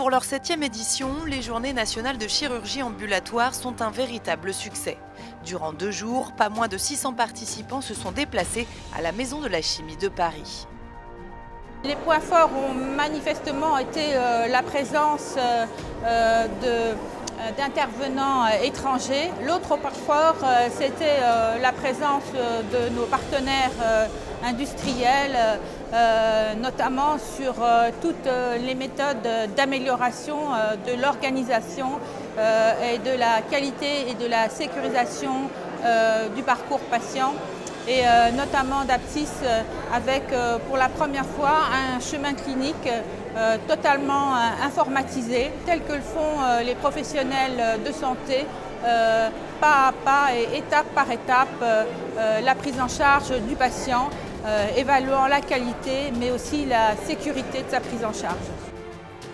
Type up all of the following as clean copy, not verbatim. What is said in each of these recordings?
Pour leur 7e édition, les Journées nationales de chirurgie ambulatoire sont un véritable succès. Durant 2 jours, pas moins de 600 participants se sont déplacés à la Maison de la Chimie de Paris. Les points forts ont manifestement été la présence d'intervenants étrangers. L'autre point fort, c'était la présence de nos partenaires industriels, notamment sur toutes les méthodes d'amélioration de l'organisation et de la qualité et de la sécurisation du parcours patient. Et notamment d'Apsis avec pour la première fois un chemin clinique totalement informatisé, tel que le font les professionnels de santé, pas à pas et étape par étape, la prise en charge du patient, évaluant la qualité mais aussi la sécurité de sa prise en charge.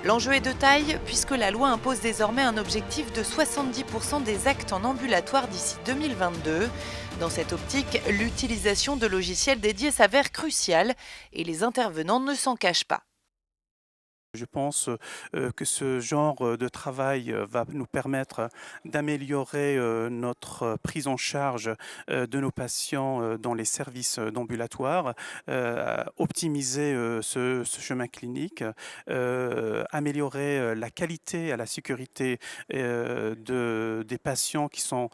L'enjeu est de taille puisque la loi impose désormais un objectif de 70% des actes en ambulatoire d'ici 2022. Dans cette optique, l'utilisation de logiciels dédiés s'avère cruciale et les intervenants ne s'en cachent pas. Je pense que ce genre de travail va nous permettre d'améliorer notre prise en charge de nos patients dans les services d'ambulatoire, optimiser ce chemin clinique, améliorer la qualité et la sécurité des patients qui sont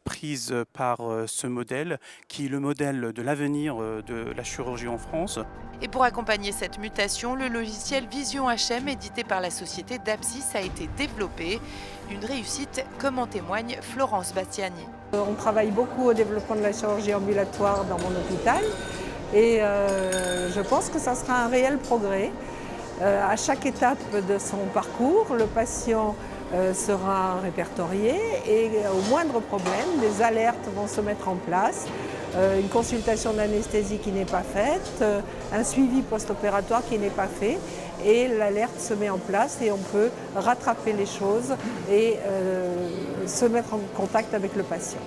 prises par ce modèle, qui est le modèle de l'avenir de la chirurgie en France. Et pour accompagner cette mutation, le logiciel Vision HM, édité par la société d'Apsis, a été développé. Une réussite, comme en témoigne Florence Bastiani. On travaille beaucoup au développement de la chirurgie ambulatoire dans mon hôpital et je pense que ça sera un réel progrès. À chaque étape de son parcours, le patient sera répertorié et au moindre problème, des alertes vont se mettre en place. Une consultation d'anesthésie qui n'est pas faite, un suivi post-opératoire qui n'est pas fait et l'alerte se met en place et on peut rattraper les choses et se mettre en contact avec le patient.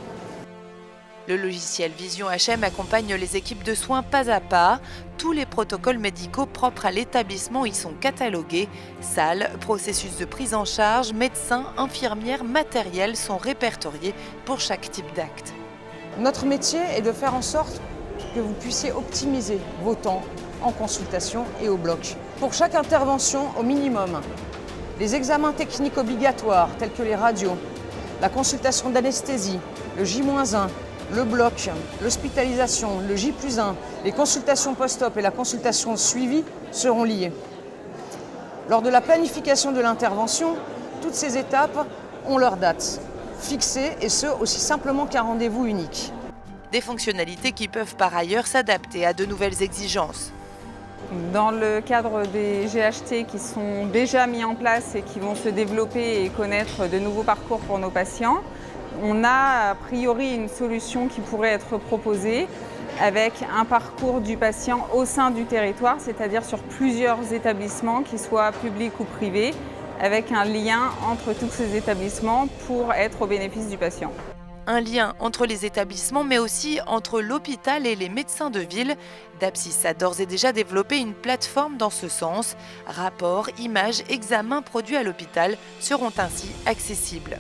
Le logiciel Vision HM accompagne les équipes de soins pas à pas. Tous les protocoles médicaux propres à l'établissement y sont catalogués. Salles, processus de prise en charge, médecins, infirmières, matériel sont répertoriés pour chaque type d'acte. Notre métier est de faire en sorte que vous puissiez optimiser vos temps en consultation et au bloc. Pour chaque intervention, au minimum, les examens techniques obligatoires tels que les radios, la consultation d'anesthésie, le J-1, le bloc, l'hospitalisation, le J+1, les consultations post-op et la consultation suivie seront liées. Lors de la planification de l'intervention, toutes ces étapes ont leur date fixée et ce aussi simplement qu'un rendez-vous unique. Des fonctionnalités qui peuvent par ailleurs s'adapter à de nouvelles exigences. Dans le cadre des GHT qui sont déjà mis en place et qui vont se développer et connaître de nouveaux parcours pour nos patients, on a a priori une solution qui pourrait être proposée avec un parcours du patient au sein du territoire, c'est-à-dire sur plusieurs établissements, qu'ils soient publics ou privés, avec un lien entre tous ces établissements pour être au bénéfice du patient. Un lien entre les établissements, mais aussi entre l'hôpital et les médecins de ville. Dapsis a d'ores et déjà développé une plateforme dans ce sens. Rapports, images, examens produits à l'hôpital seront ainsi accessibles.